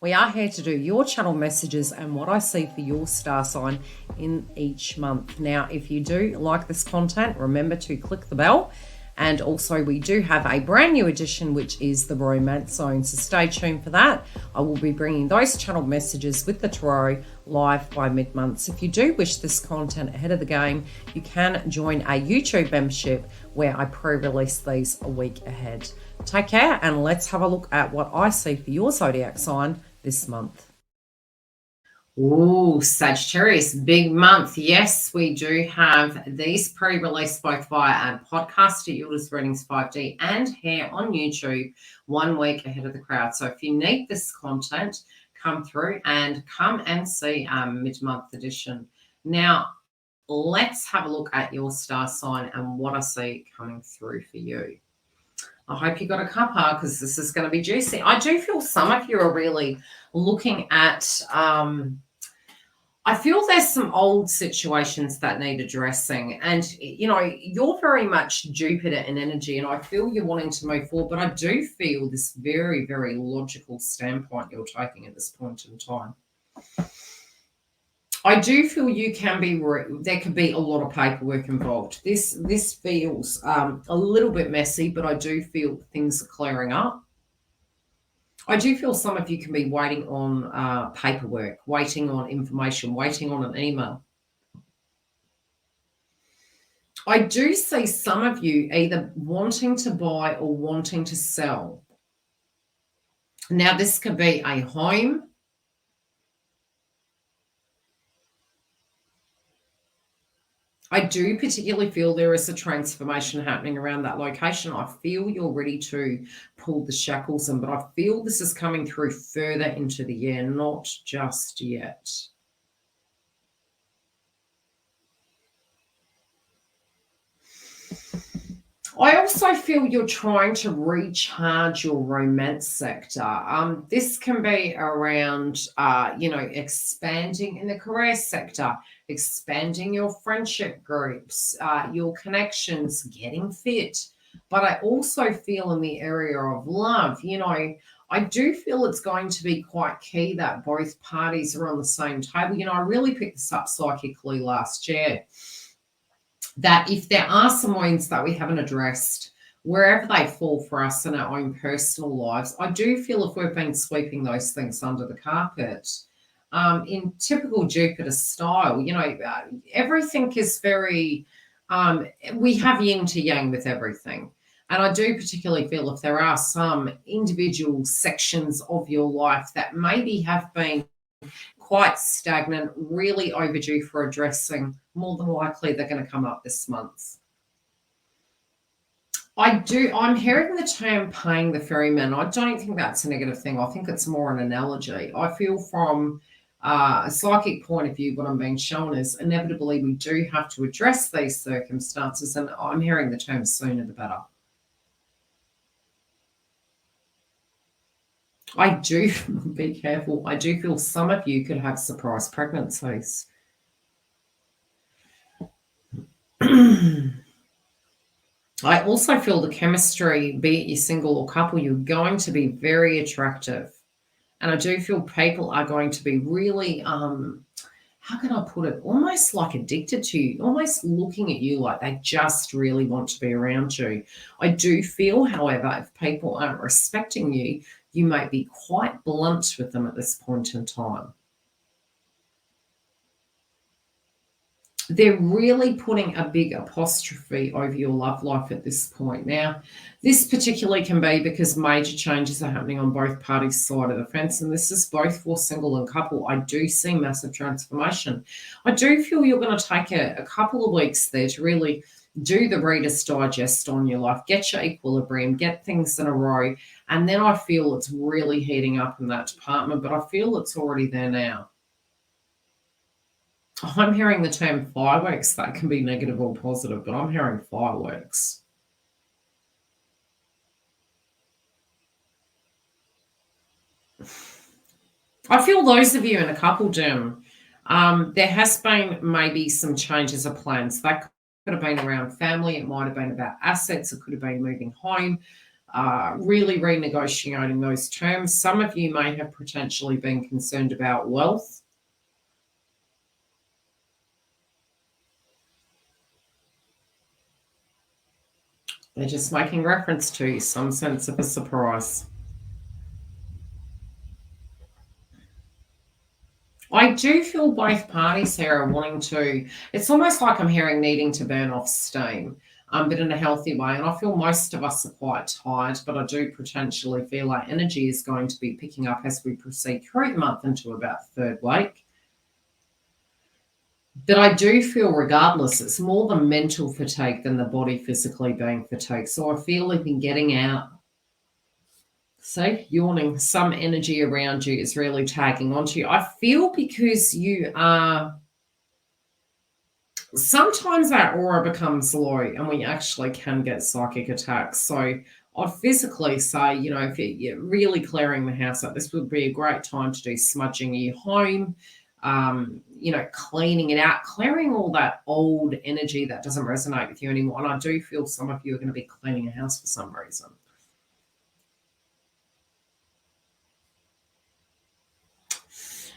We are here to do your channel messages and what I see for your star sign in each month. Now, if you do like this content, remember to click the bell. And also we do have a brand new edition, which is the Romance Zone. So stay tuned for that. I will be bringing those channel messages with the tarot live by mid-month. So if you do wish this content ahead of the game, you can join a YouTube membership where I pre-release these a week ahead. Take care, and let's have a look at what I see for your zodiac sign this month. Ooh, Sagittarius, big month. Yes, we do have these pre-released both via a podcast at Yildiz Readings 5D and here on YouTube 1 week ahead of the crowd. So if you need this content, come through and come and see mid-month edition. Now, let's have a look at your star sign and what I see coming through for you. I hope you got a cuppa because this is going to be juicy. I do feel some of you are really looking at, I feel there's some old situations that need addressing. And, you know, you're very much Jupiter in energy and I feel you're wanting to move forward. But I do feel this very, very logical standpoint you're taking at this point in time. I do feel you can be, there could be a lot of paperwork involved. This feels a little bit messy, but I do feel things are clearing up. I do feel some of you can be waiting on paperwork, waiting on information, waiting on an email. I do see some of you either wanting to buy or wanting to sell. Now, this could be a home. I do particularly feel there is a transformation happening around that location. I feel you're ready to pull the shackles in, but I feel this is coming through further into the year, not just yet. I also feel you're trying to recharge your romance sector. This can be around, expanding in the career sector, expanding your friendship groups, your connections, getting fit. But I also feel in the area of love, I do feel it's going to be quite key that both parties are on the same table. I really picked this up psychically last year, that if there are some wounds that we haven't addressed, wherever they fall for us in our own personal lives, I do feel if we've been sweeping those things under the carpet, in typical Jupiter style, everything is very, we have yin to yang with everything. And I do particularly feel if there are some individual sections of your life that maybe have been quite stagnant, really overdue for addressing, more than likely they're going to come up this month. I'm hearing the term paying the ferryman. I don't think that's a negative thing. I think it's more an analogy. I feel from a psychic point of view, what I'm being shown is inevitably we do have to address these circumstances, and I'm hearing the term sooner the better. I do, be careful, I do feel some of you could have surprise pregnancies. I also feel the chemistry, be it you're single or couple, you're going to be very attractive. And I do feel people are going to be really, how can I put it, almost like addicted to you, almost looking at you like they just really want to be around you. I do feel, however, if people aren't respecting you, you might be quite blunt with them at this point in time. They're really putting a big apostrophe over your love life at this point. Now, this particularly can be because major changes are happening on both parties' side of the fence, and this is both for single and couple. I do see massive transformation. I do feel you're going to take a couple of weeks there to really do the Reader's Digest on your life, get your equilibrium, get things in a row, and then I feel it's really heating up in that department, but I feel it's already there now. I'm hearing the term fireworks. That can be negative or positive, but I'm hearing fireworks. I feel those of you in a couple, Jim, there has been maybe some changes of plans. That could have been around family. It might have been about assets. It could have been moving home. really renegotiating those terms. Some of you may have potentially been concerned about wealth. They're just making reference to some sense of a surprise. I do feel both parties here are wanting to, it's almost like I'm hearing needing to burn off steam, but in a healthy way. And I feel most of us are quite tired, but I do potentially feel like energy is going to be picking up as we proceed through the month into about the third week. But I do feel, regardless, it's more the mental fatigue than the body physically being fatigued. So I feel even getting out, say, yawning, some energy around you is really tagging onto you. I feel because you are, sometimes that aura becomes low and we actually can get psychic attacks. So I'd physically say, if you're really clearing the house up, this would be a great time to do smudging your home, cleaning it out, clearing all that old energy that doesn't resonate with you anymore. And I do feel some of you are going to be cleaning a house for some reason.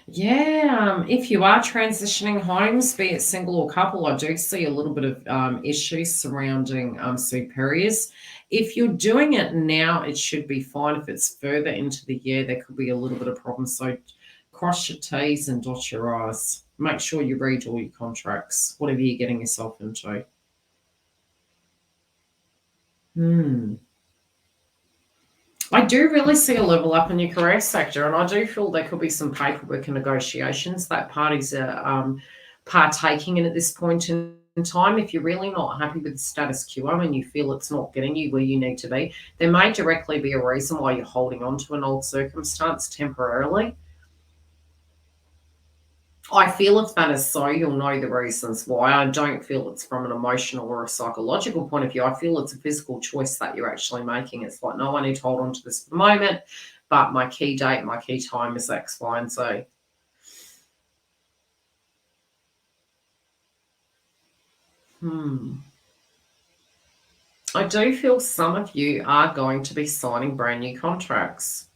Yeah, if you are transitioning homes, be it single or couple, I do see a little bit of issues surrounding superiors. If you're doing it now, it should be fine. If it's further into the year, there could be a little bit of problems. So cross your T's and dot your I's. Make sure you read all your contracts, whatever you're getting yourself into. I do really see a level up in your career sector, and I do feel there could be some paperwork and negotiations that parties are partaking in at this point in time. If you're really not happy with the status quo and you feel it's not getting you where you need to be, there may directly be a reason why you're holding on to an old circumstance temporarily. I feel if that is so, you'll know the reasons why. I don't feel it's from an emotional or a psychological point of view. I feel it's a physical choice that you're actually making. It's like, no, I need to hold on to this for the moment, but my key date, my key time is X, Y, and Z. I do feel some of you are going to be signing brand new contracts.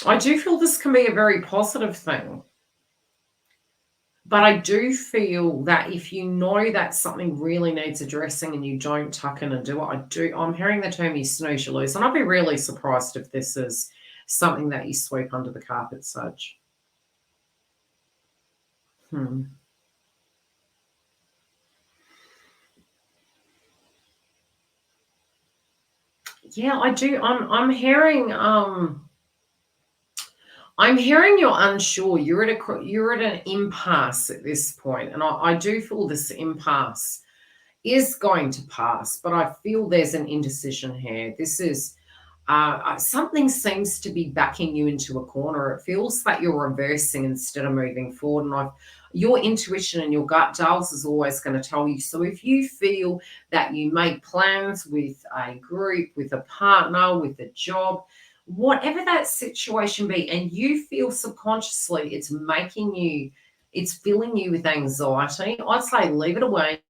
I do feel this can be a very positive thing. But I do feel that if you know that something really needs addressing and you don't tuck in and do it, I'm hearing the term you snooze, you lose. And I'd be really surprised if this is something that you sweep under the carpet, Sage. Yeah, I do. I'm hearing you're unsure. You're at an impasse at this point, and I do feel this impasse is going to pass, but I feel there's an indecision here. This is something seems to be backing you into a corner. It feels like you're reversing instead of moving forward, and your intuition and your gut, Dales, is always going to tell you. So if you feel that you make plans with a group, with a partner, with a job, whatever that situation be, and you feel subconsciously it's filling you with anxiety, I'd say leave it away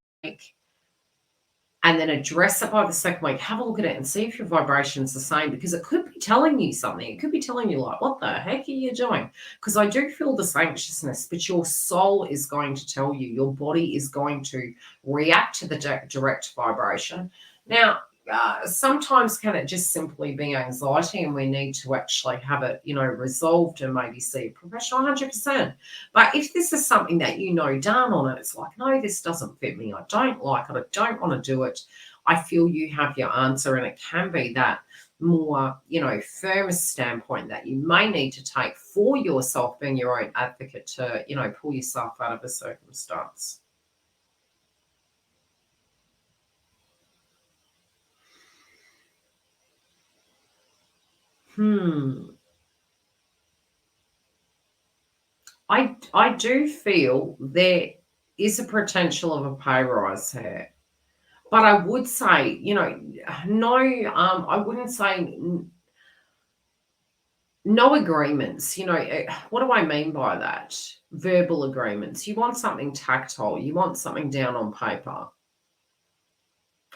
and then address it by the second week. Have a look at it and see if your vibration's the same, because it could be telling you something. It could be telling you, like, what the heck are you doing? Because I do feel this anxiousness, but your soul is going to tell you, your body is going to react to the direct vibration. Now, sometimes can it just simply be anxiety and we need to actually have it, resolved and maybe see a professional 100%. But if this is something that down on it, it's like, no, this doesn't fit me. I don't like it. I don't want to do it. I feel you have your answer, and it can be that more, firmer standpoint that you may need to take for yourself, being your own advocate to, pull yourself out of a circumstance. I do feel there is a potential of a pay rise here, but I would say, no, I wouldn't say no agreements. What do I mean by that? Verbal agreements. You want something tactile. You want something down on paper.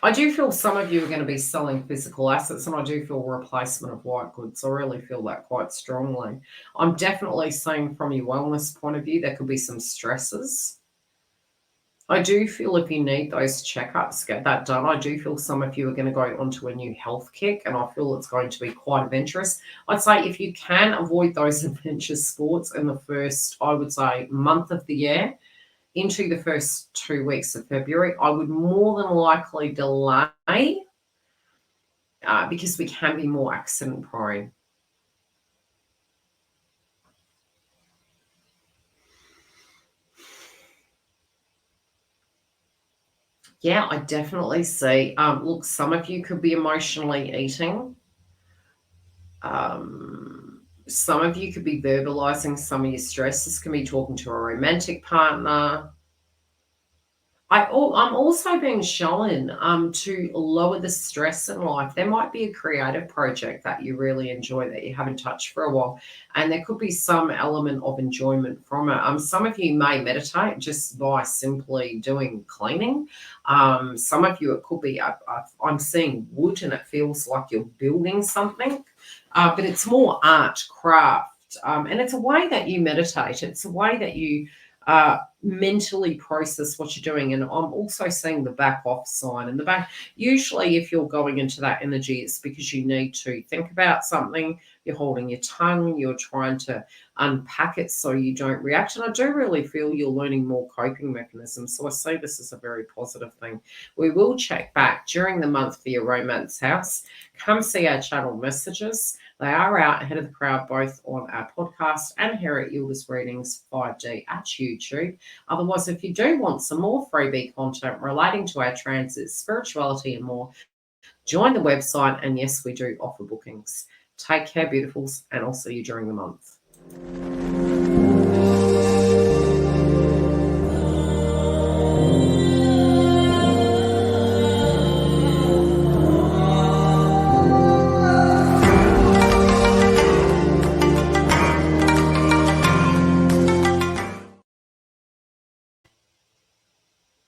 I do feel some of you are going to be selling physical assets, and I do feel replacement of white goods. I really feel that quite strongly. I'm definitely seeing from your wellness point of view, there could be some stresses. I do feel if you need those checkups, get that done. I do feel some of you are going to go onto a new health kick, and I feel it's going to be quite adventurous. I'd say if you can avoid those adventure sports in the first, I would say, month of the year, into the first 2 weeks of February, I would more than likely delay because we can be more accident prone. Yeah, I definitely see. Look, some of you could be emotionally eating. Some of you could be verbalizing some of your stress. This can be talking to a romantic partner. I'm also being shown to lower the stress in life. There might be a creative project that you really enjoy that you haven't touched for a while, and there could be some element of enjoyment from it. Some of you may meditate just by simply doing cleaning. Some of you, it could be, I'm seeing wood and it feels like you're building something, but it's more art, craft, and it's a way that you meditate. It's a way that you mentally process what you're doing. And I'm also seeing the back off sign. And the back, usually, if you're going into that energy, it's because you need to think about something, you're holding your tongue, you're trying to unpack it so you don't react. And I do really feel you're learning more coping mechanisms. So I see this as a very positive thing. We will check back during the month for your romance house. Come see our channel messages. They are out ahead of the crowd, both on our podcast and here at Yildiz Readings 5D at YouTube. Otherwise, if you do want some more freebie content relating to our transits, spirituality, and more, join the website. And yes, we do offer bookings. Take care, beautifuls, and I'll see you during the month.